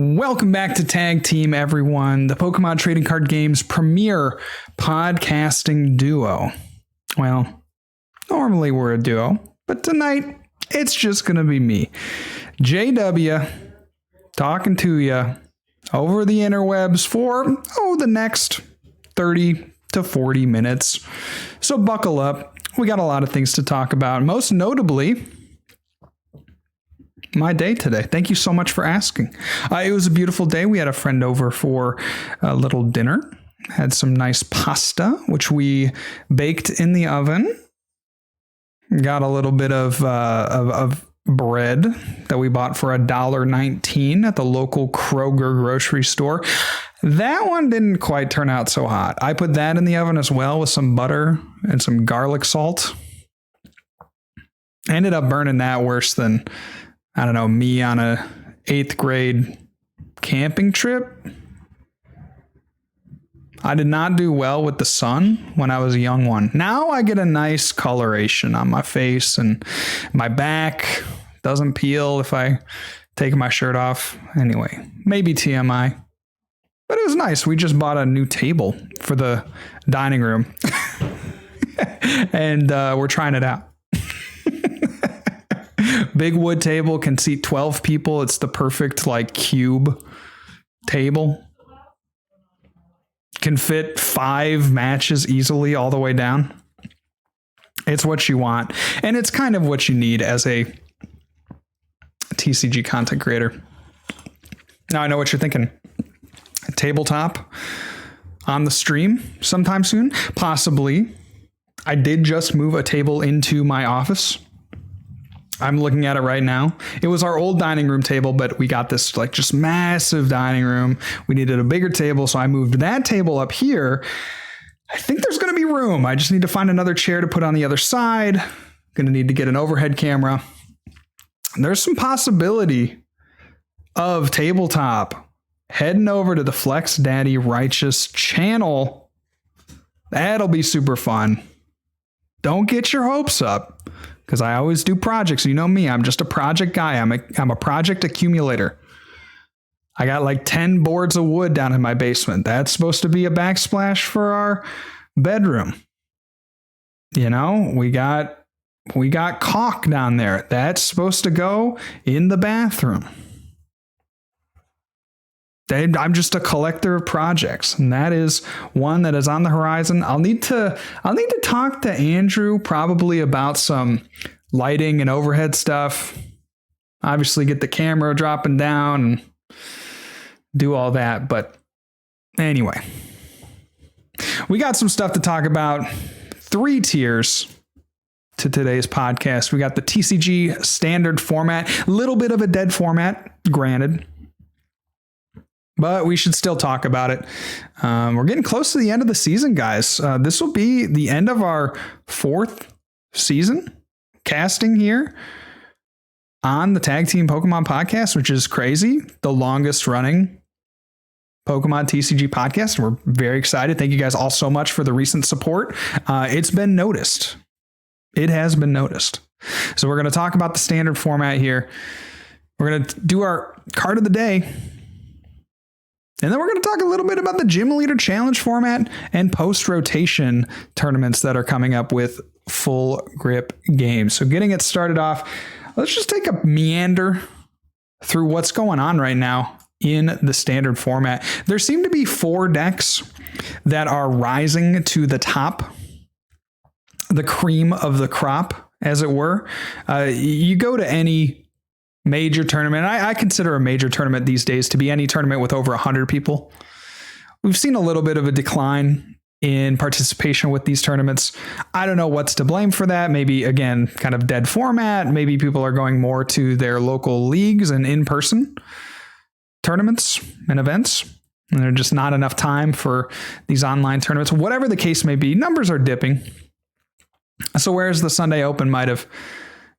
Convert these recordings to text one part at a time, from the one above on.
Welcome back to Tag Team, everyone, the Pokemon Trading Card Game's premier podcasting duo. Well, normally we're a duo, but tonight it's just going to be me, JW, talking to you over the interwebs for, the next 30 to 40 minutes. So buckle up. We got a lot of things to talk about, most notably my day today. Thank you so much for asking. It was a beautiful day. We had a friend over for a little dinner. Had some nice pasta, which we baked in the oven. Got a little bit of bread that we bought for $1.19 at the local Kroger grocery store. That one didn't quite turn out so hot. I put that in the oven as well with some butter and some garlic salt. I ended up burning that worse than, I don't know, me on a 8th grade camping trip. I did not do well with the sun when I was a young one. Now I get a nice coloration on my face, and my back doesn't peel if I take my shirt off. Anyway, maybe TMI. But it was nice. We just bought a new table for the dining room. And we're trying it out. Big wood table, can seat 12 people. It's the perfect cube table. Can fit 5 matches easily all the way down. It's what you want. And it's kind of what you need as a TCG content creator. Now I know what you're thinking. A tabletop on the stream sometime soon? Possibly. I did just move a table into my office. I'm looking at it right now. It was our old dining room table, but we got this just massive dining room. We needed a bigger table, so I moved that table up here. I think there's going to be room. I just need to find another chair to put on the other side. Going to need to get an overhead camera. There's some possibility of tabletop. Heading over to the Flex Daddy Righteous channel. That'll be super fun. Don't get your hopes up, because I always do projects. You know me, I'm just a project guy. I'm a project accumulator. I got 10 boards of wood down in my basement. That's supposed to be a backsplash for our bedroom. You know, we got caulk down there. That's supposed to go in the bathroom. I'm just a collector of projects, and that is one that is on the horizon. I'll need to talk to Andrew probably about some lighting and overhead stuff. Obviously get the camera dropping down and do all that. But anyway, we got some stuff to talk about. 3 tiers to today's podcast. We got the TCG standard format, a little bit of a dead format, granted. But we should still talk about it. We're getting close to the end of the season, guys. This will be the end of our 4th season casting here on the Tag Team Pokemon podcast, which is crazy. The longest running Pokemon TCG podcast. We're very excited. Thank you guys all so much for the recent support. It's been noticed. It has been noticed. So we're going to talk about the standard format here. We're going to do our card of the day. And then we're going to talk a little bit about the Gym Leader Challenge format and post-rotation tournaments that are coming up with full grip games. So getting it started off, let's just take a meander through what's going on right now in the standard format. There seem to be 4 decks that are rising to the top, the cream of the crop, as it were. You go to any major tournament. I consider a major tournament these days to be any tournament with over 100 people. We've seen a little bit of a decline in participation with these tournaments. I don't know what's to blame for that. Maybe, again, kind of dead format. Maybe people are going more to their local leagues and in-person tournaments and events. And there's just not enough time for these online tournaments. Whatever the case may be, numbers are dipping. So whereas the Sunday Open might have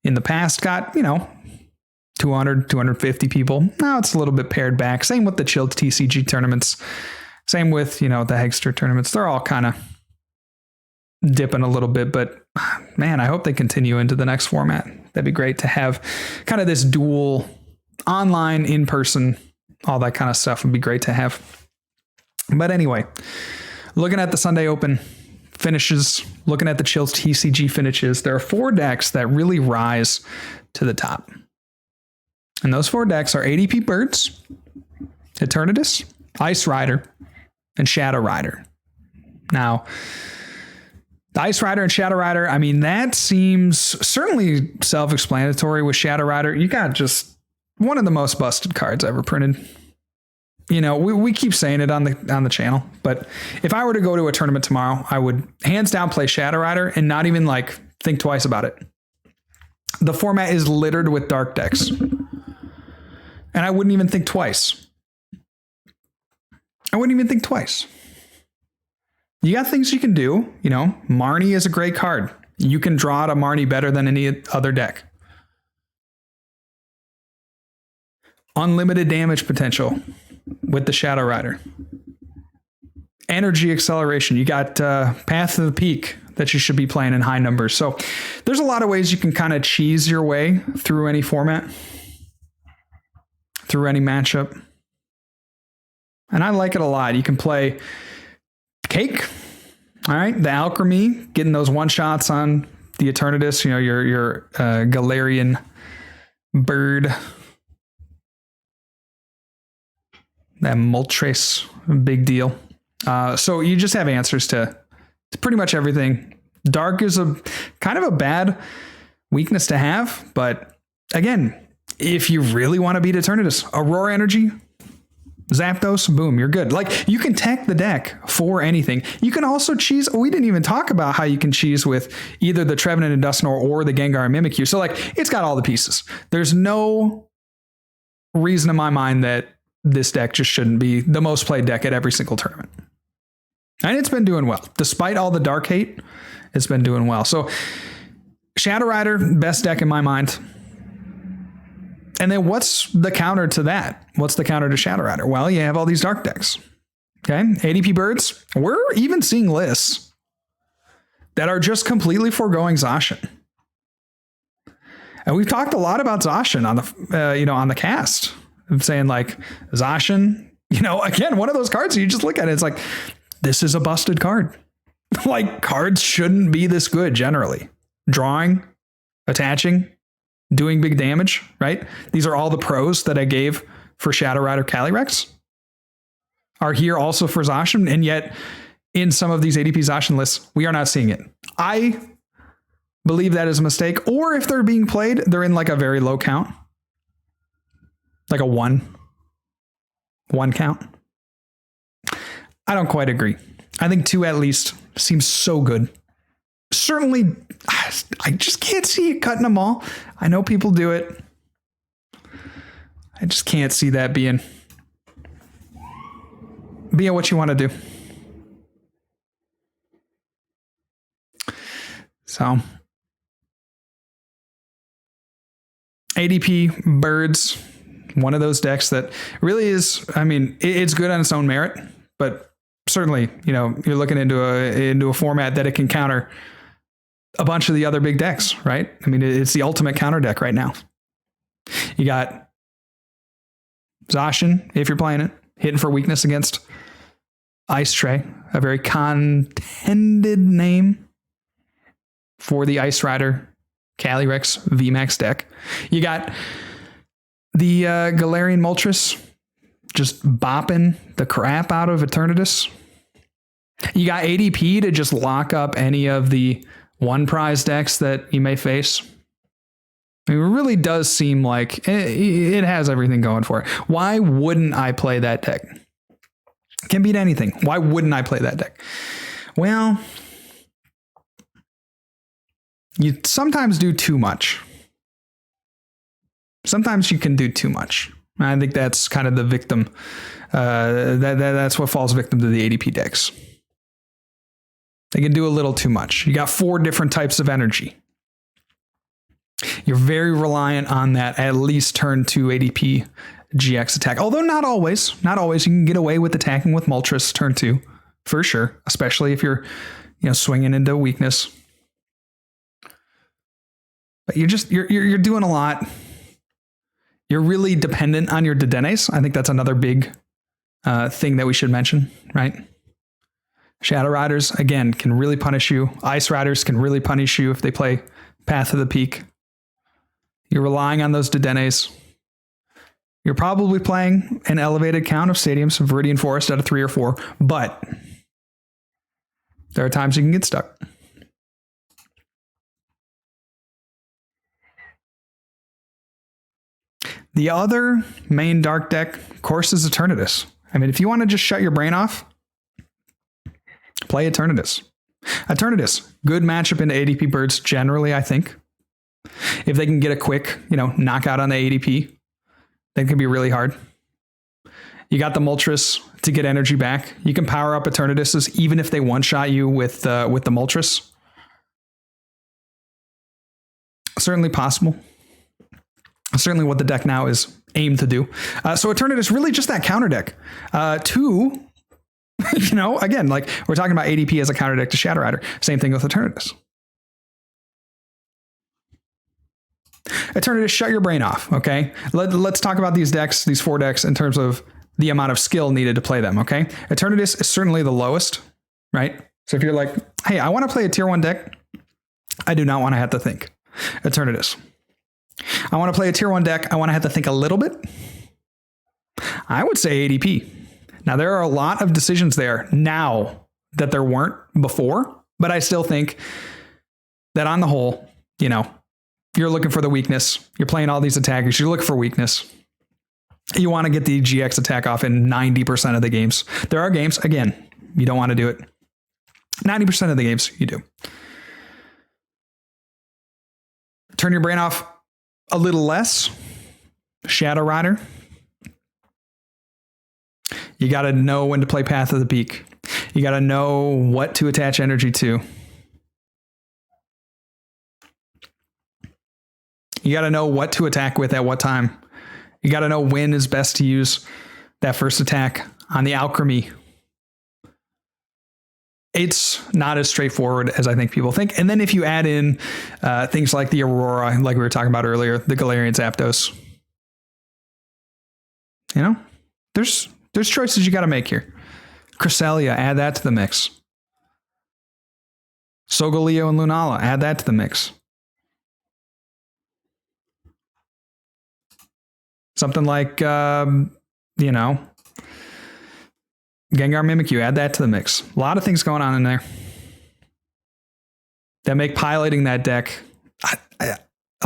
in the past got, 200, 250 people. Now it's a little bit pared back. Same with the chilled TCG tournaments. Same with, the Hegster tournaments. They're all kind of dipping a little bit, but man, I hope they continue into the next format. That'd be great to have kind of this dual online, in-person all that kind of stuff would be great to have. But anyway, looking at the Sunday Open finishes, looking at the Chills TCG finishes, there are 4 decks that really rise to the top. And those 4 decks are ADP Birds, Eternatus, Ice Rider, and Shadow Rider. Now, the Ice Rider and Shadow Rider, I mean, that seems certainly self-explanatory with Shadow Rider. You got just one of the most busted cards ever printed. You know, we keep saying it on the channel, but if I were to go to a tournament tomorrow, I would hands down play Shadow Rider and not even like think twice about it. The format is littered with dark decks, and I wouldn't even think twice. You got things you can do. You know, Marnie is a great card. You can draw out a Marnie better than any other deck. Unlimited damage potential with the Shadow Rider. Energy acceleration. You got Path to the Peak that you should be playing in high numbers. So there's a lot of ways you can kind of cheese your way through any format, through any matchup. And I like it a lot. You can play Cake. All right. The Alchemy, getting those one shots on the Eternatus, you know, your Galarian bird. That Moltres, big deal. So you just have answers to pretty much everything. Dark is a kind of a bad weakness to have, but again, if you really want to beat Eternatus, Aurora Energy, Zapdos, boom, you're good. Like, you can tech the deck for anything. You can also cheese. We didn't even talk about how you can cheese with either the Trevenant and Dusknoir or the Gengar and Mimikyu. So like, it's got all the pieces. There's no reason in my mind that this deck just shouldn't be the most played deck at every single tournament. And it's been doing well. Despite all the dark hate, it's been doing well. So Shadow Rider, best deck in my mind. And then what's the counter to that? What's the counter to Shadow Rider? Well, you have all these dark decks. Okay. ADP Birds. We're even seeing lists that are just completely foregoing Zacian. And we've talked a lot about Zacian on the, on the cast. I'm saying like Zacian, again, one of those cards you just look at it, it's like, this is a busted card. Like, cards shouldn't be this good generally. Drawing, attaching, doing big damage, right? These are all the pros that I gave for Shadow Rider Calyrex are here also for Zacian, and yet in some of these ADP Zacian lists, we are not seeing it. I believe that is a mistake, or if they're being played, they're in like a very low count. Like a one count. I don't quite agree. I think 2 at least seems so good. Certainly, I just can't see it cutting them all. I know people do it. I just can't see that being what you want to do. So, ADP Birds, one of those decks that really is, I mean, it's good on its own merit, but certainly, you're looking into a format that it can counter a bunch of the other big decks, right? I mean, it's the ultimate counter deck right now. You got Zacian, if you're playing it, hitting for weakness against Ice Tray, a very contended name for the Ice Rider Calyrex VMAX deck. You got the Galarian Moltres just bopping the crap out of Eternatus. You got ADP to just lock up any of the one prize decks that you may face. I mean, it really does seem like it has everything going for it. Why wouldn't I play that deck? Can beat anything. Why wouldn't I play that deck? Well, you sometimes do too much. Sometimes you can do too much. I think that's kind of the victim. That's what falls victim to the ADP decks. They can do a little too much. You got 4 different types of energy. You're very reliant on that at least turn 2 ADP GX attack. Although not always. Not always. You can get away with attacking with Moltres turn 2 for sure, especially if you're swinging into weakness. But you're doing a lot. You're really dependent on your Dedenes. I think that's another big thing that we should mention, right? Shadow Riders, again, can really punish you. Ice Riders can really punish you if they play Path of the Peak. You're relying on those Dedenes. You're probably playing an elevated count of stadiums, Viridian Forest out of 3 or 4, but there are times you can get stuck. The other main dark deck, of course, is Eternatus. I mean, if you want to just shut your brain off, play Eternatus. Eternatus, good matchup into ADP birds generally, I think. If they can get a quick, knockout on the ADP, that can be really hard. You got the Moltres to get energy back. You can power up Eternatus even if they one-shot you with the Moltres. Certainly possible. Certainly what the deck now is aimed to do. So Eternatus really just that counter deck. Again, like we're talking about ADP as a counter deck to Shadow Rider. Same thing with Eternatus. Eternatus, shut your brain off, okay? Let's talk about these decks, these 4 decks, in terms of the amount of skill needed to play them, okay? Eternatus is certainly the lowest, right? So if you're like, hey, I want to play a tier 1 deck, I do not want to have to think. Eternatus. I want to play a tier 1 deck, I want to have to think a little bit. I would say ADP. Now, there are a lot of decisions there now that there weren't before, but I still think that on the whole, you're looking for the weakness. You're playing all these attackers. You're looking for weakness. You want to get the GX attack off in 90% of the games. There are games, again, you don't want to do it. 90% of the games, you do. Turn your brain off a little less. Shadow Rider. You got to know when to play Path of the Peak. You got to know what to attach energy to. You got to know what to attack with at what time. You got to know when is best to use that first attack on the Alchemy. It's not as straightforward as I think people think. And then if you add in things like the Aurora, like we were talking about earlier, the Galarian Zapdos, there's choices you got to make here. Cresselia, add that to the mix. Solgaleo and Lunala, add that to the mix. Something like, Gengar Mimikyu, add that to the mix. A lot of things going on in there that make piloting that deck a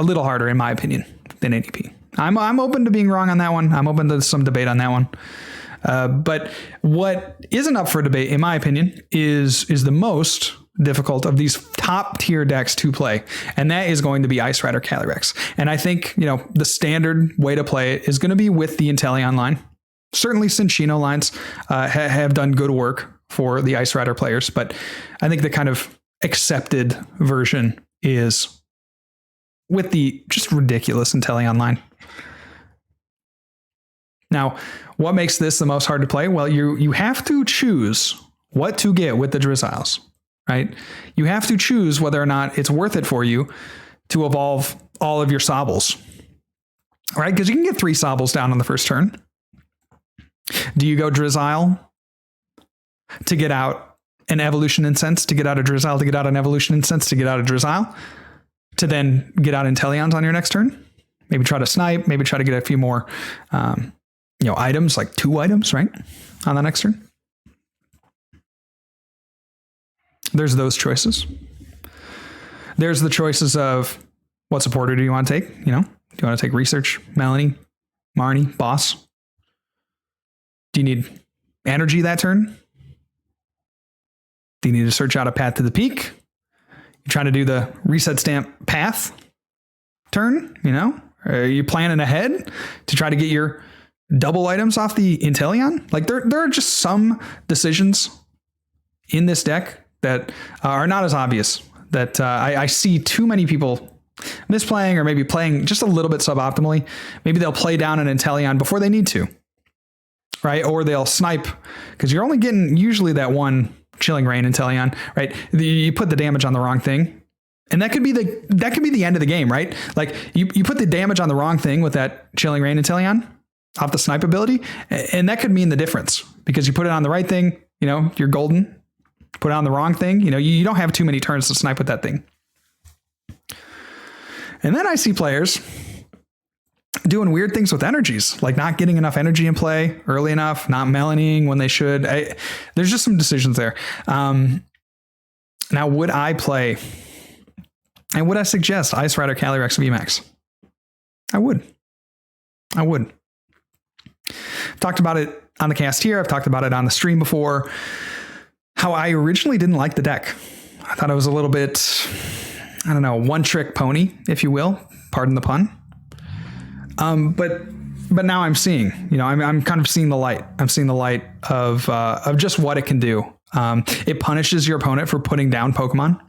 little harder, in my opinion, than ADP. I'm open to being wrong on that one. I'm open to some debate on that one. But what isn't up for debate, in my opinion, is the most difficult of these top tier decks to play. And that is going to be Ice Rider Calyrex. And I think, the standard way to play it is going to be with the Inteleon line. Certainly Cinccino lines have done good work for the Ice Rider players, but I think the kind of accepted version is with the just ridiculous Inteleon line. Now, what makes this the most hard to play? Well, you have to choose what to get with the Drizziles, right? You have to choose whether or not it's worth it for you to evolve all of your Sobbles, right? Because you can get 3 Sobbles down on the first turn. Do you go Drizzile to get out an Evolution Incense, to get out a Drizzile, to get out an Evolution Incense, to get out a Drizzile, to then get out Inteleons on your next turn? Maybe try to snipe, maybe try to get a few more items, like 2 items, right? On the next turn. There's those choices. There's the choices of what supporter do you want to take? Do you want to take Research, Melanie, Marnie, Boss? Do you need energy that turn? Do you need to search out a Path to the Peak? You trying to do the reset stamp path turn? Are you planning ahead to try to get your double items off the Inteleon? Like there are just some decisions in this deck that are not as obvious, that I see too many people misplaying, or maybe playing just a little bit suboptimally. Maybe they'll play down an Inteleon before they need to, right? Or they'll snipe, because you're only getting usually that one Chilling Rain Inteleon, right? You put the damage on the wrong thing, And that could be the end of the game, right? Like you put the damage on the wrong thing with that Chilling Reign Inteleon off the snipe ability, and that could mean the difference because you put it on the right thing, you're golden. Put it on the wrong thing, you don't have too many turns to snipe with that thing. And then I see players doing weird things with energies, like not getting enough energy in play early enough, not melaning when they should. There's just some decisions there. Now, would I play and would I suggest Ice Rider Calyrex VMAX? I would. Talked about it on the cast here. I've talked about it on the stream before. How I originally didn't like the deck. I thought it was a little bit, I don't know, one trick pony, if you will. Pardon the pun. But now I'm seeing, I'm kind of seeing the light. I'm seeing the light of just what it can do. It punishes your opponent for putting down Pokemon.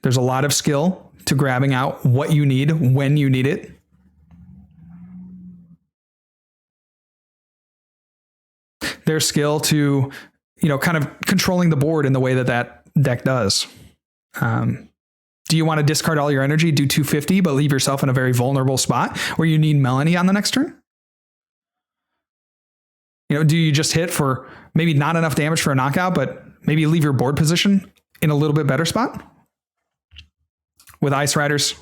There's a lot of skill to grabbing out what you need when you need it. Their skill to, kind of controlling the board in the way that deck does. Do you want to discard all your energy, do 250, but leave yourself in a very vulnerable spot where you need Melanie on the next turn? Do you just hit for maybe not enough damage for a knockout, but maybe leave your board position in a little bit better spot? With Ice Rider's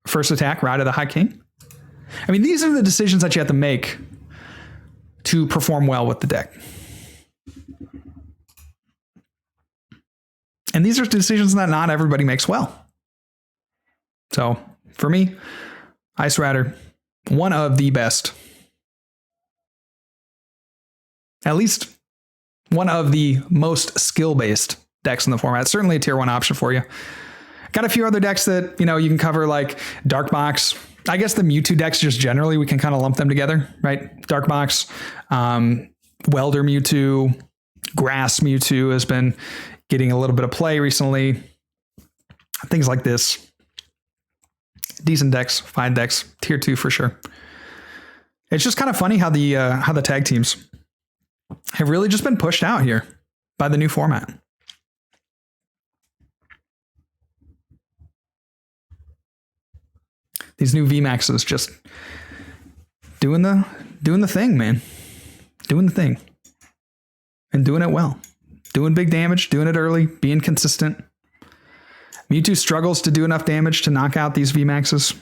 first attack, Ride of the High King? I mean, these are the decisions that you have to make to perform well with the deck. And these are decisions that not everybody makes well. So for me, Ice Rider, one of the best, at least one of the most skill-based decks in the format. Certainly a tier 1 option for you. Got a few other decks that, you can cover, like Dark Box. I guess the Mewtwo decks just generally, we can kind of lump them together, right? Dark Box, Welder Mewtwo, Grass Mewtwo has been getting a little bit of play recently. Things like this. Decent decks, fine decks, tier 2 for sure. It's just kind of funny how the tag teams have really just been pushed out here by the new format. These new VMAXs just doing the thing, man. Doing the thing. And doing it well. Doing big damage, doing it early, being consistent. Mewtwo struggles to do enough damage to knock out these VMAXs.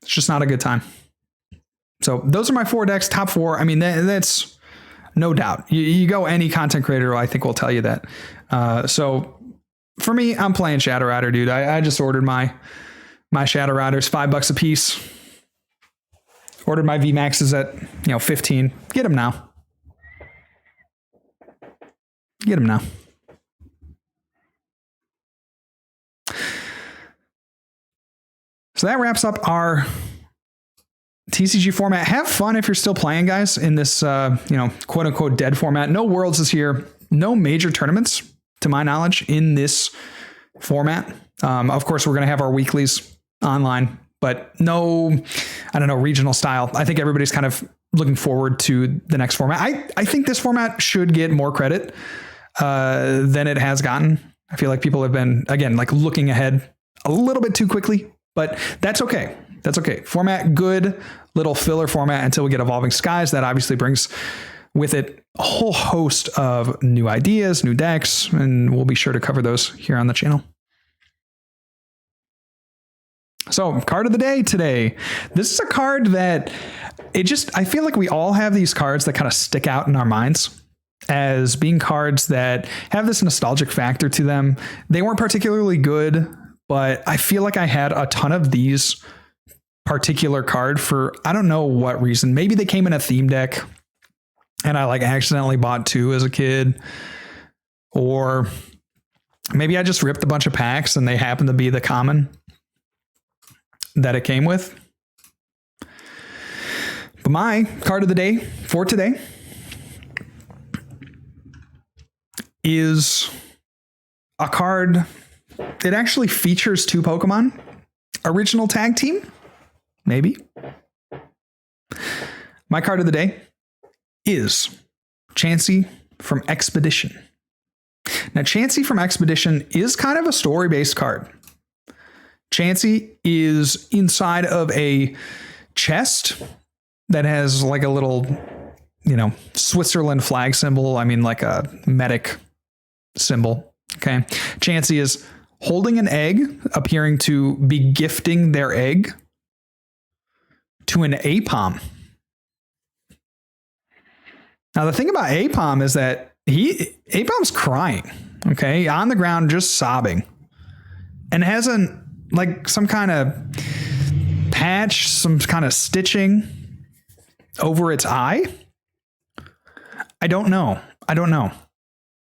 It's just not a good time. So those are my 4 decks, top 4. I mean, that's no doubt. You go any content creator, I think will tell you that. So for me, I'm playing Shadow Rider, dude. I just ordered my Shadow Riders, $5 a piece. Ordered my VMAXs at 15. Get them now. Get them now. So that wraps up our TCG format. Have fun if you're still playing, guys, in this, quote unquote dead format. No Worlds this year. No major tournaments, to my knowledge, in this format. Of course, we're going to have our weeklies online, but no, regional style. I think everybody's kind of looking forward to the next format. I think this format should get more credit than it has gotten. I feel like people have been, again, like looking ahead a little bit too quickly, but that's okay. That's okay. Format, good little filler format until we get Evolving Skies. That obviously brings with it a whole host of new ideas, new decks, and we'll be sure to cover those here on the channel. So, card of the day today. This is a card that I feel like we all have these cards that kind of stick out in our minds as being cards that have this nostalgic factor to them. They weren't particularly good, but I feel like I had a ton of these particular card for, I don't know what reason. Maybe they came in a theme deck and I accidentally bought 2 as a kid, or maybe I just ripped a bunch of packs and they happen to be the common that it came with. But my card of the day for today is a card. It actually features 2 Pokemon. Original tag team? Maybe. My card of the day is Chansey from Expedition. Now, Chansey from Expedition is kind of a story-based card. Chansey is inside of a chest that has like a little, Switzerland flag symbol. I mean, like a medic symbol. Okay. Chansey is holding an egg, appearing to be gifting their egg to an Apom. Now, the thing about Apom is that Apom's crying, okay, on the ground, just sobbing, and has some kind of patch, some kind of stitching over its eye. I don't know.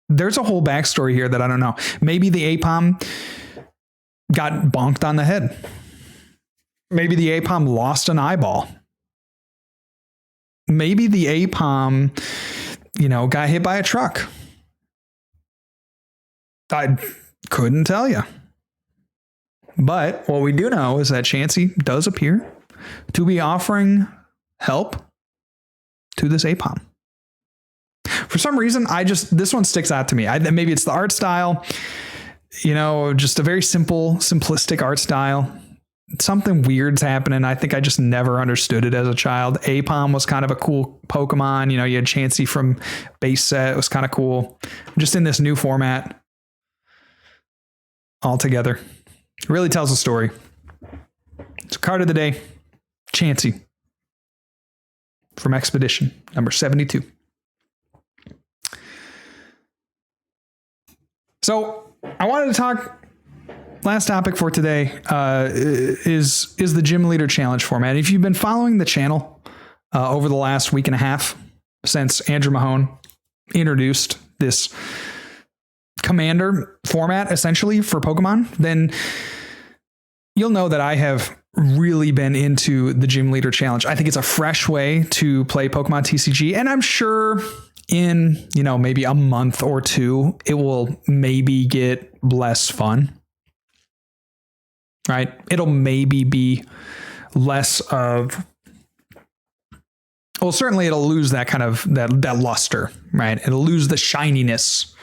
There's a whole backstory here that I don't know. Maybe the Apom got bonked on the head. Maybe the Apom lost an eyeball. Maybe the Apom, got hit by a truck. I couldn't tell you. But what we do know is that Chansey does appear to be offering help to this Apom. For some reason, this one sticks out to me. Maybe it's the art style, just a very simplistic art style. Something weird's happening. I think I just never understood it as a child. Apom was kind of a cool Pokemon. You had Chansey from base set. It was kind of cool. Just in this new format altogether. It really tells a story. It's card of the day. Chansey from Expedition, number 72. So I wanted to talk. Last topic for today is the Gym Leader Challenge format. If you've been following the channel over the last week and a half since Andrew Mahone introduced this commander format essentially for Pokemon, then you'll know that I have really been into the Gym Leader Challenge. I think it's a fresh way to play Pokemon TCG, and I'm sure in maybe a month or two it will maybe get less fun. Right? It'll maybe be less of, well, certainly it'll lose that kind of that luster, right? It'll lose the shininess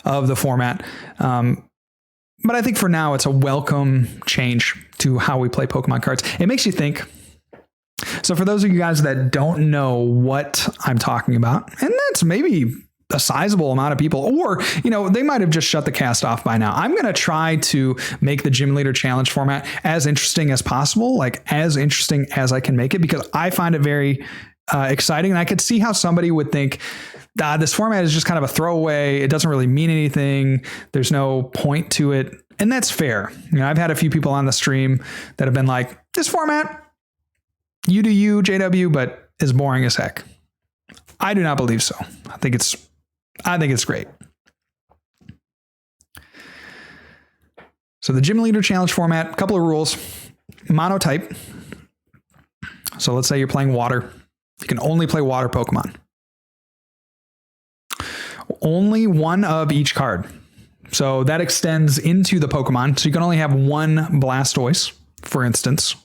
of the format. But I think for now, it's a welcome change to how we play Pokemon cards. It makes you think. So for those of you guys that don't know what I'm talking about, and that's maybe a sizable amount of people, or, they might have just shut the cast off by now. I'm going to try to make the Gym Leader Challenge format as interesting as possible, like as interesting as I can make it, because I find it very exciting. And I could see how somebody would think, this format is just kind of a throwaway. It doesn't really mean anything. There's no point to it. And that's fair. I've had a few people on the stream that have been like, this format, you do you, JW, but is boring as heck. I do not believe so. I think it's great. So the Gym Leader Challenge format, a couple of rules. Monotype. So let's say you're playing water. You can only play water Pokemon. Only one of each card. So that extends into the Pokemon. So you can only have one Blastoise, for instance.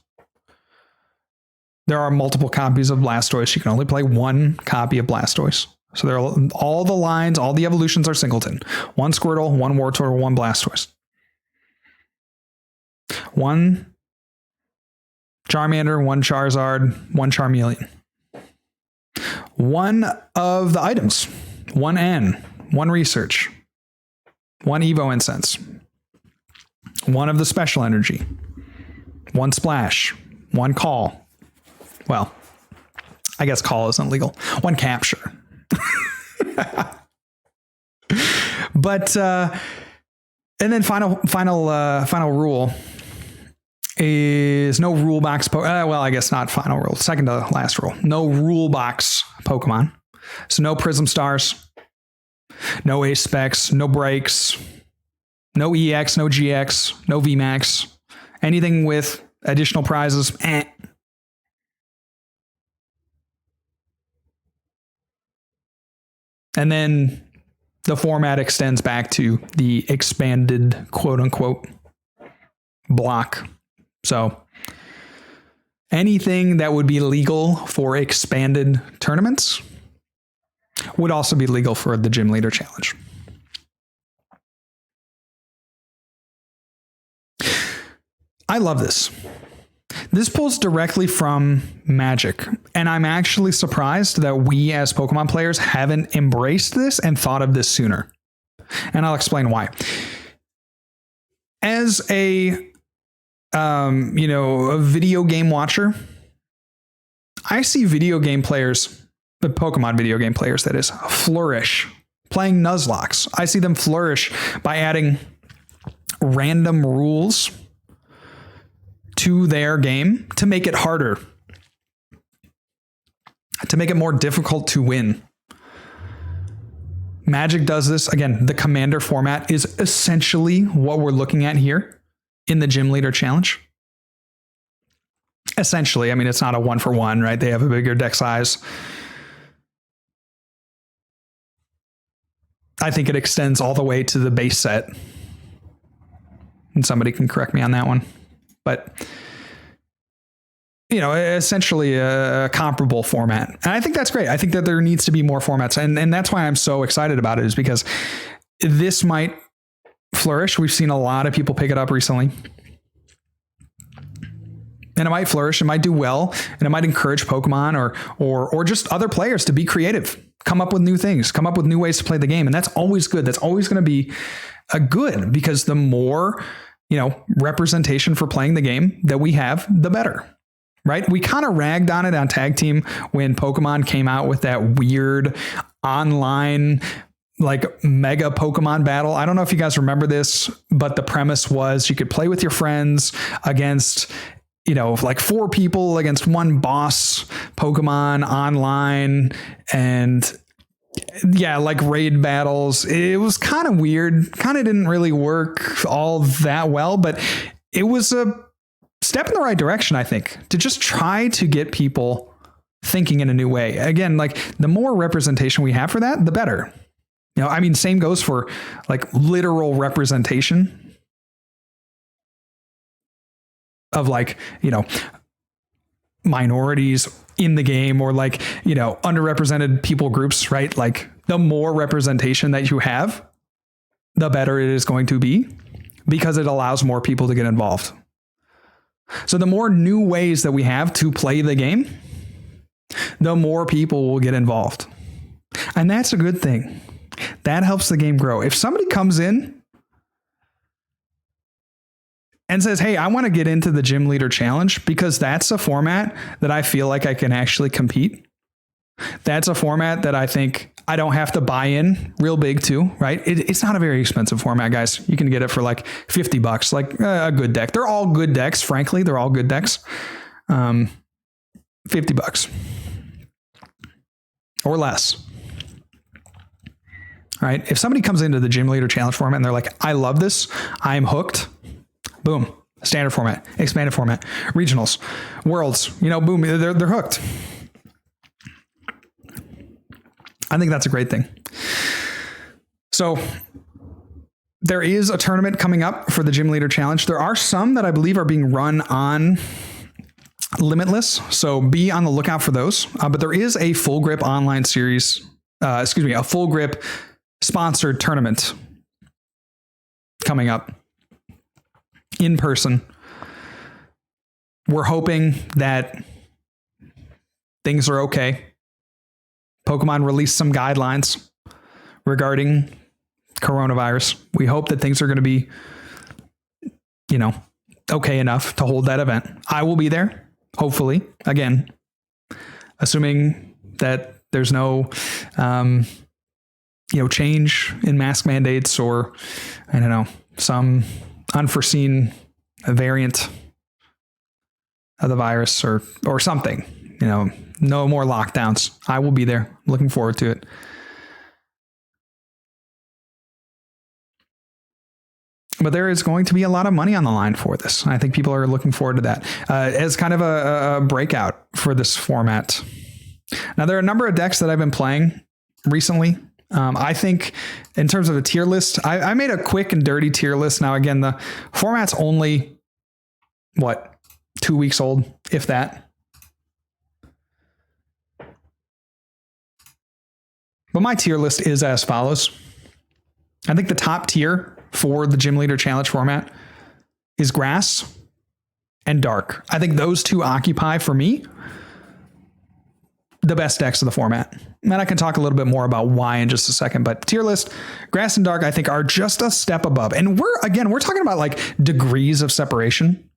There are multiple copies of Blastoise. You can only play one copy of Blastoise. So there are all the lines, all the evolutions are singleton. One Squirtle, one Wartortle, one Blastoise. One Charmander, one Charizard, one Charmeleon. One of the items. One N, one Research. One Evo Incense. One of the Special Energy. One Splash. One Call. Well, I guess Call isn't legal. One Capture. But and then final rule is no rule box. Well, I guess not final rule. Second to last rule. No rule box Pokemon. So no Prism Stars, no Ace Specs, no Breaks, no EX, no GX, no VMAX. Anything with additional prizes. And then the format extends back to the expanded, quote unquote, block. So anything that would be legal for expanded tournaments would also be legal for the Gym Leader Challenge. I love this. This pulls directly from Magic, and I'm actually surprised that we as Pokemon players haven't embraced this and thought of this sooner. And I'll explain why. As a video game watcher, I see video game players, the Pokemon video game players, that is, flourish playing Nuzlocke. I see them flourish by adding random rules to their game to make it harder, to make it more difficult to win. Magic does this. Again, the Commander format is essentially what we're looking at here in the Gym Leader Challenge. Essentially, I mean, it's not a 1-for-1, right? They have a bigger deck size. I think it extends all the way to the base set. And somebody can correct me on that one. But, essentially a comparable format. And I think that's great. I think that there needs to be more formats. And that's why I'm so excited about it, is because this might flourish. We've seen a lot of people pick it up recently. And it might flourish, it might do well, and it might encourage Pokemon or just other players to be creative, come up with new things, come up with new ways to play the game. And that's always good. That's always going to be a good, because the more, representation for playing the game that we have, the better, right? We kind of ragged on it on Tag Team when Pokemon came out with that weird online like mega Pokemon battle. I don't know if you guys remember this, but the premise was you could play with your friends against like 4 people against one boss Pokemon online, and like raid battles. It was kind of weird, kind of didn't really work all that well, but it was a step in the right direction, I think, to just try to get people thinking in a new way. Again, like the more representation we have for that, the better. Same goes for like literal representation of like, minorities in the game, or like, underrepresented people groups, right? Like the more representation that you have, the better it is going to be, because it allows more people to get involved. So the more new ways that we have to play the game, the more people will get involved. And that's a good thing. That helps the game grow. If somebody comes in and says, hey, I want to get into the Gym Leader Challenge because that's a format that I feel like I can actually compete. That's a format that I think I don't have to buy in real big to, right? It's not a very expensive format, guys. You can get it for like $50, like a good deck. They're all good decks, frankly. They're all good decks. $50 or less. All right. If somebody comes into the Gym Leader Challenge format and they're like, I love this, I'm hooked. Boom. Standard format, expanded format, regionals, worlds, boom, they're hooked. I think that's a great thing. So there is a tournament coming up for the Gym Leader Challenge. There are some that I believe are being run on Limitless, so be on the lookout for those. But there is a Full Grip online series, a Full Grip sponsored tournament coming up in person. We're hoping that things are okay. Pokemon released some guidelines regarding coronavirus. We hope that things are going to be, okay enough to hold that event. I will be there, hopefully, again, assuming that there's no, change in mask mandates, or, I don't know, some unforeseen variant of the virus or something, no more lockdowns. I will be there. Looking forward to it. But there is going to be a lot of money on the line for this. I think people are looking forward to that as kind of a breakout for this format. Now, there are a number of decks that I've been playing recently. I think in terms of a tier list, I made a quick and dirty tier list. Now, again, the format's only, 2 weeks old, if that. But my tier list is as follows. I think the top tier for the Gym Leader Challenge format is Grass, and Dark. I think those two occupy, for me, the best decks of the format. And I can talk a little bit more about why in just a second, but tier list, Grass and Dark, I think, are just a step above. And we're talking about like degrees of separation.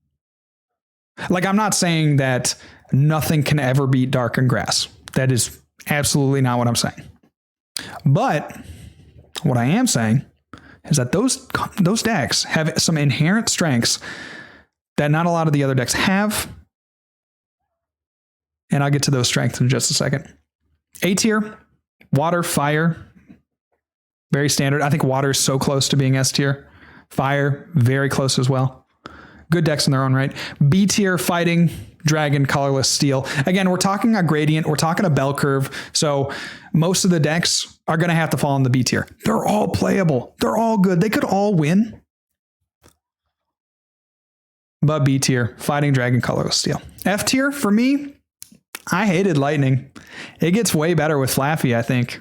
Like, I'm not saying that nothing can ever beat Dark and Grass. That is absolutely not what I'm saying. But what I am saying is that those decks have some inherent strengths that not a lot of the other decks have. And I'll get to those strengths in just a second. A tier, Water, Fire, very standard. I think Water is so close to being S tier. Fire, very close as well. Good decks in their own right. B tier, Fighting, Dragon, Colorless, Steel. Again, we're talking a gradient. We're talking a bell curve. So most of the decks are going to have to fall in the B tier. They're all playable. They're all good. They could all win. But B tier, Fighting, Dragon, Colorless, Steel. F tier, for me, I hated Lightning. It gets way better with Flaffy, I think.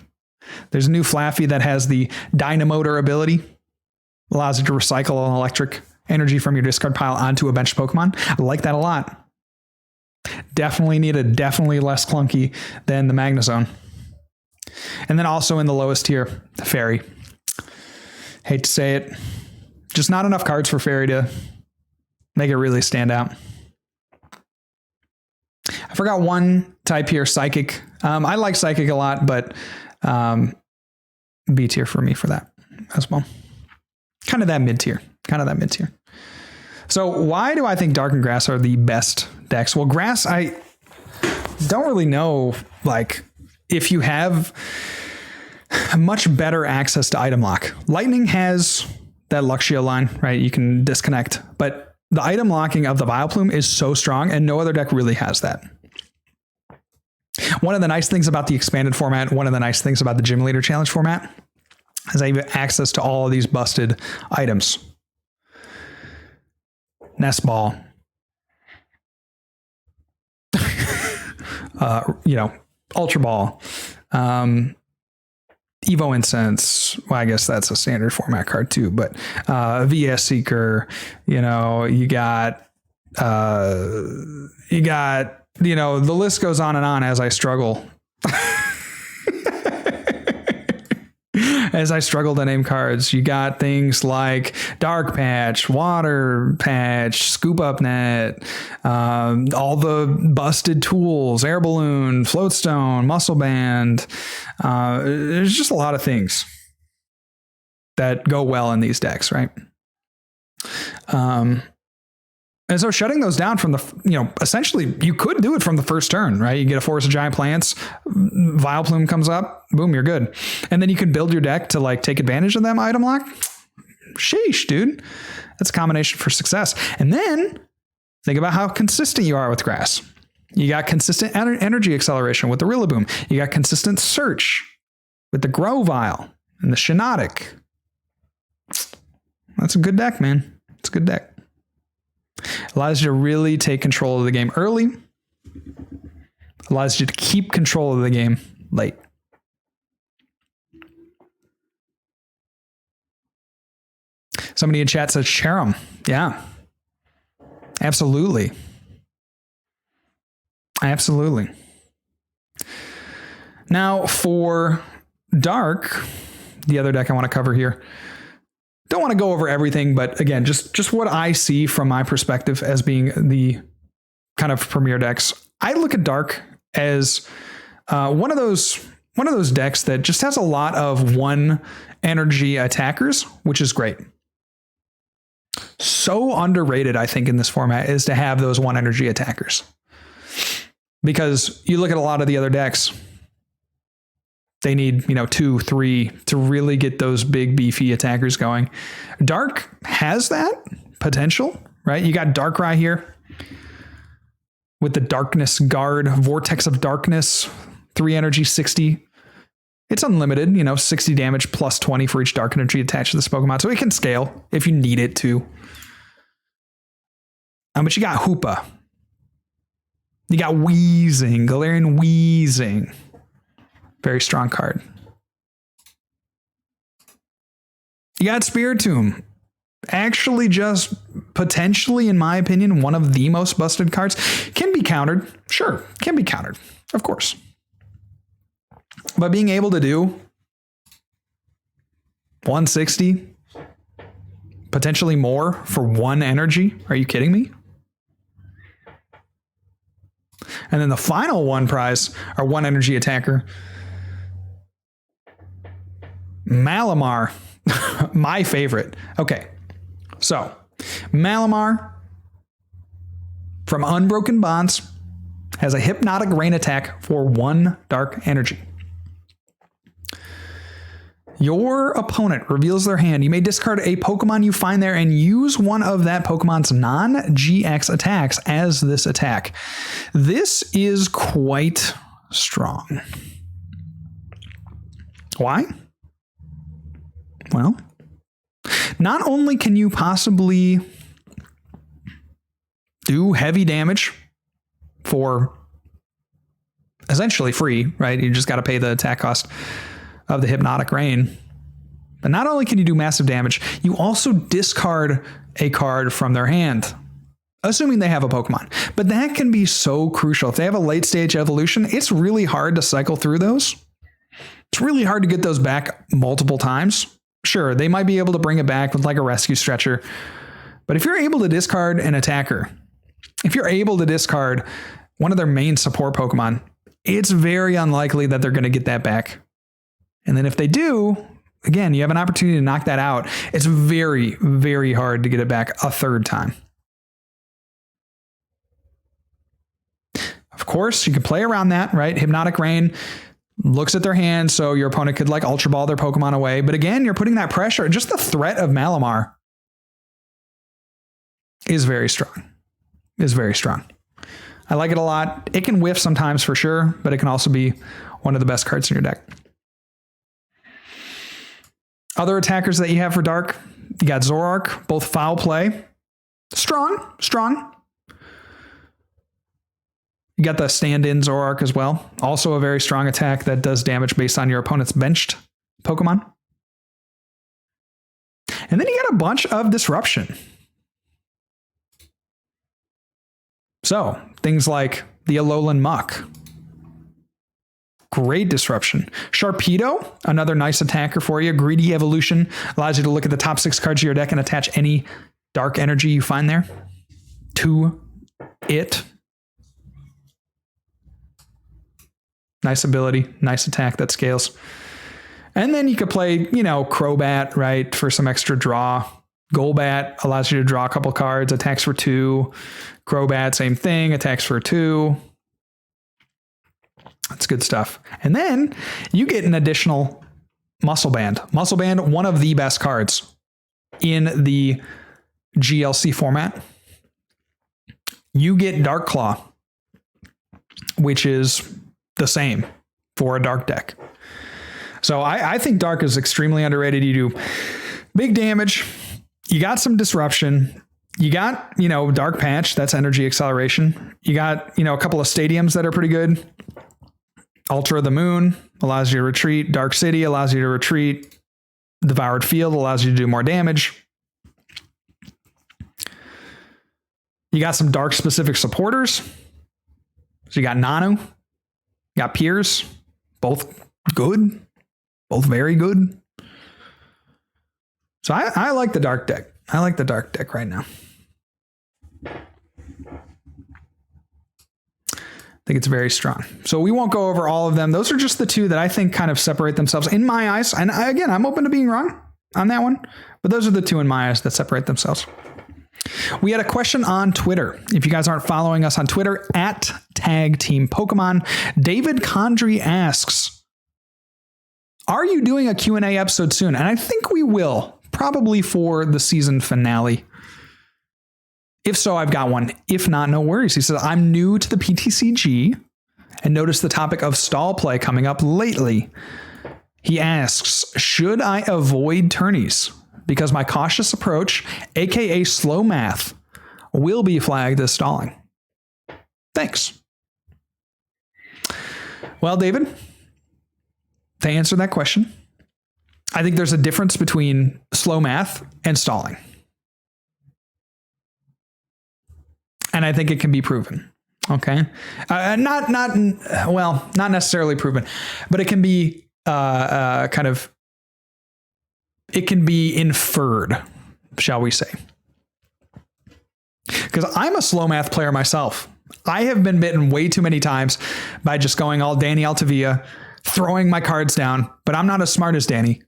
There's a new Flaffy that has the Dynamotor ability. Allows you to recycle an electric energy from your discard pile onto a bench Pokemon. I like that a lot. Definitely needed, definitely less clunky than the Magnezone. And then also in the lowest tier, the Fairy. Hate to say it. Just not enough cards for Fairy to make it really stand out. I forgot one type here, Psychic. I like Psychic a lot, but B tier for me for that as well. Kind of that mid tier. So why do I think Dark and Grass are the best decks? Well, Grass, I don't really know, like, if you have much better access to item lock. Lightning has that Luxio line, right? You can disconnect, but the item locking of the Vileplume is so strong, and no other deck really has that. One of the nice things about the expanded format, one of the nice things about the Gym Leader Challenge format, is I have access to all of these busted items. Nest Ball, Ultra Ball, Evo Incense. Well, I guess that's a standard format card too, but VS Seeker, you got, the list goes on and on as I struggle. As I struggle to name cards, you got things like Dark Patch, Water Patch, Scoop Up Net, all the busted tools, Air Balloon, Floatstone, Muscle Band. There's just a lot of things that go well in these decks, right? And so shutting those down from essentially you could do it from the first turn, right? You get a Forest of Giant Plants, Vileplume comes up, boom, you're good. And then you can build your deck to like take advantage of them item lock. Sheesh, dude. That's a combination for success. And then think about how consistent you are with Grass. You got consistent energy acceleration with the Rillaboom. You got consistent search with the Grovyle and the Shiinotic. That's a good deck, man. It's a good deck. Allows you to really take control of the game early. Allows you to keep control of the game late. Somebody in chat says Cherim. Yeah. Absolutely. Absolutely. Now for Dark, the other deck I want to cover here. Don't want to go over everything, but again, just what I see from my perspective as being the kind of premier decks. I look at Dark as one of those decks that just has a lot of one energy attackers, which is great. So underrated, I think, in this format is to have those one energy attackers. Because you look at a lot of the other decks, they need, 2, 3 to really get those big beefy attackers going. Dark has that potential, right? You got Darkrai here with the Darkness Guard, Vortex of Darkness, 3 energy, 60. It's unlimited, 60 damage plus 20 for each dark energy attached to this Pokemon. So it can scale if you need it to. But you got Hoopa. You got Wheezing, Galarian Wheezing. Very strong card. You got Spiritomb. actually just potentially, in my opinion, one of the most busted cards. Can be countered. Sure, can be countered. Of course. But being able to do 160, potentially more for 1 energy. Are you kidding me? And then the final 1 prize, or 1 energy attacker, Malamar, my favorite. Okay, so Malamar from Unbroken Bonds has a Hypnotic Rain attack for 1 dark energy. Your opponent reveals their hand. You may discard a Pokemon you find there and use one of that Pokemon's non-GX attacks as this attack. This is quite strong. Why? Well, not only can you possibly do heavy damage for essentially free, right? You just got to pay the attack cost of the Hypnotic Rain. But not only can you do massive damage, you also discard a card from their hand, assuming they have a Pokemon. But that can be so crucial. If they have a late stage evolution, it's really hard to cycle through those. It's really hard to get those back multiple times. Sure, they might be able to bring it back with like a rescue stretcher. But if you're able to discard an attacker, if you're able to discard one of their main support Pokemon, it's very unlikely that they're going to get that back. And then if they do, again, you have an opportunity to knock that out. It's very, very hard to get it back a 3rd time. Of course, you can play around that, right? Hypnotic Rain looks at their hand, so your opponent could like Ultra Ball their Pokemon away. But again, you're putting that pressure. Just the threat of Malamar is very strong. Is very strong. I like it a lot. It can whiff sometimes for sure, but it can also be one of the best cards in your deck. Other attackers that you have for Dark, you got Zoroark, both foul play. Strong. You got the stand-in Zoroark as well. Also a very strong attack that does damage based on your opponent's benched Pokemon. And then you got a bunch of disruption. So things like the Alolan Muck. Great disruption. Sharpedo, another nice attacker for you. Greedy Evolution allows you to look at the top 6 cards of your deck and attach any dark energy you find there to it. Nice ability, nice attack that scales. And then you could play, Crobat, right, for some extra draw. Golbat allows you to draw a couple cards, attacks for 2. Crobat, same thing, attacks for 2. That's good stuff. And then you get an additional Muscle Band. Muscle Band, one of the best cards in the GLC format. You get Dark Claw, which is the same for a Dark deck. So I think Dark is extremely underrated. You do big damage. You got some disruption. You got, Dark Patch. That's energy acceleration. You got, a couple of stadiums that are pretty good. Ultra the Moon allows you to retreat. Dark City allows you to retreat. Devoured Field allows you to do more damage. You got some dark specific supporters. So you got Nanu, you got Piers, both good, both very good. So I like the dark deck. I like the dark deck right now. I think it's very strong. So we won't go over all of them. Those are just the 2 that I think kind of separate themselves in my eyes. And again, I'm open to being wrong on that one, but those are the 2 in my eyes that separate themselves. We had a question on Twitter. If you guys aren't following us on Twitter, at Tag Team Pokemon, David Condry asks, are you doing a Q&A episode soon? And I think we will, probably for the season finale. If so, I've got one. If not, no worries. He says, I'm new to the PTCG and noticed the topic of stall play coming up lately. He asks, should I avoid tourneys? Because my cautious approach, aka slow math, will be flagged as stalling. Thanks. Well, David, to answer that question, I think there's a difference between slow math and stalling. And I think it can be proven. Okay. Not necessarily proven, but it can be it can be inferred, shall we say. Because I'm a slow math player myself. I have been bitten way too many times by just going all Danny Altavia, throwing my cards down, but I'm not as smart as Danny.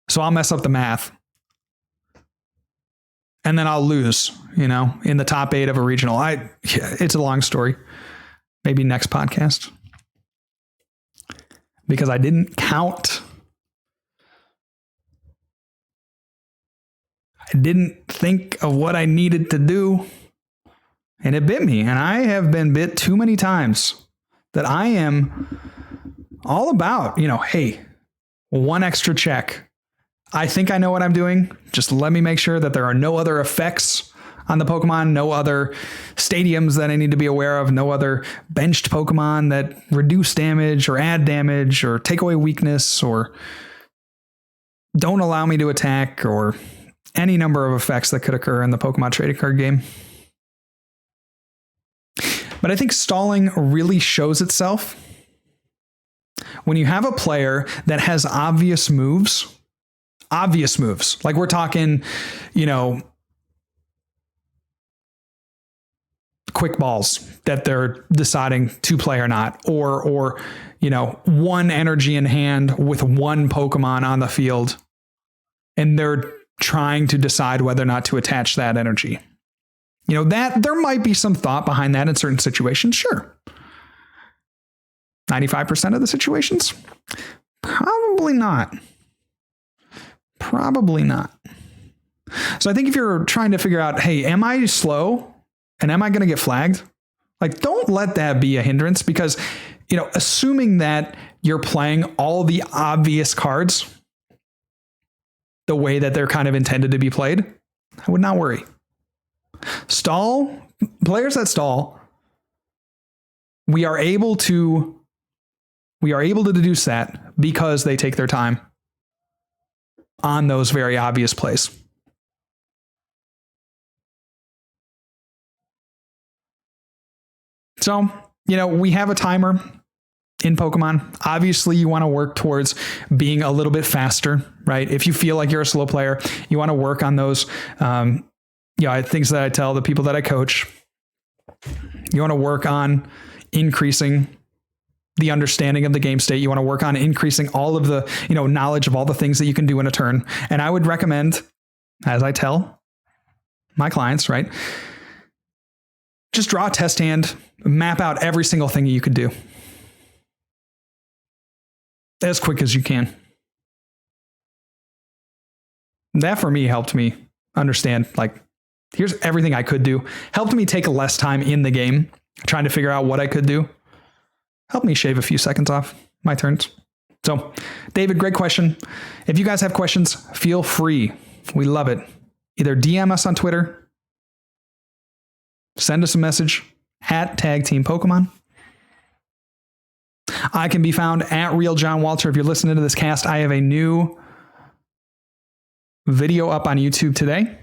So I'll mess up the math. And then I'll lose, in the top 8 of a regional. It's a long story. Maybe next podcast. Because I didn't count. I didn't think of what I needed to do. And it bit me. And I have been bit too many times that I am all about, hey, one extra check. I think I know what I'm doing. Just let me make sure that there are no other effects on the Pokemon, no other stadiums that I need to be aware of, no other benched Pokemon that reduce damage or add damage or take away weakness or don't allow me to attack or any number of effects that could occur in the Pokemon trading card game. But I think stalling really shows itself when you have a player that has obvious moves. Like we're talking, quick balls that they're deciding to play or not, or one energy in hand with one Pokemon on the field, and they're trying to decide whether or not to attach that energy. That there might be some thought behind that in certain situations. Sure. 95% of the situations? Probably not. So I think if you're trying to figure out, hey, am I slow and am I going to get flagged? Like, don't let that be a hindrance because, assuming that you're playing all the obvious cards the way that they're kind of intended to be played, I would not worry. Players that stall, we are able to deduce that because they take their time on those very obvious plays. So, we have a timer in Pokemon. Obviously, you want to work towards being a little bit faster, right? If you feel like you're a slow player, you want to work on those, things that I tell the people that I coach. You want to work on increasing the understanding of the game state. You want to work on increasing all of the, knowledge of all the things that you can do in a turn. And I would recommend, as I tell my clients, right, just draw a test hand, map out every single thing you could do as quick as you can. That for me helped me understand, like, here's everything I could do. Helped me take less time in the game trying to figure out what I could do. Helped me shave a few seconds off my turns. So, David, great question. If you guys have questions, feel free. We love it. Either DM us on Twitter, send us a message at Tag Team Pokemon. I can be found at Real John Walter. If you're listening to this cast, I have a new video up on YouTube today.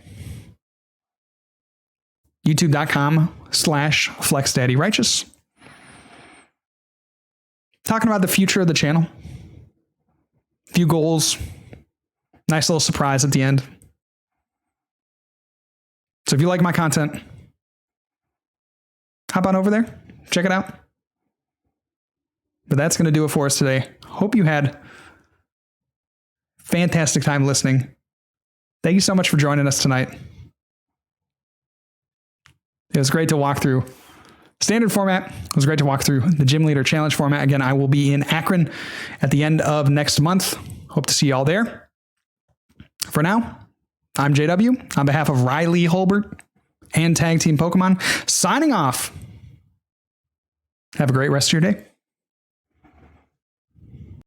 YouTube.com/FlexDaddyRighteous. Talking about the future of the channel. A few goals. Nice little surprise at the end. So if you like my content, hop on over there. Check it out. But that's going to do it for us today. Hope you had fantastic time listening. Thank you so much for joining us tonight. It was great to walk through standard format. It was great to walk through the Gym Leader Challenge format. Again, I will be in Akron at the end of next month. Hope to see you all there. For now, I'm JW on behalf of Riley Hulbert and Tag Team Pokemon, signing off. Have a great rest of your day.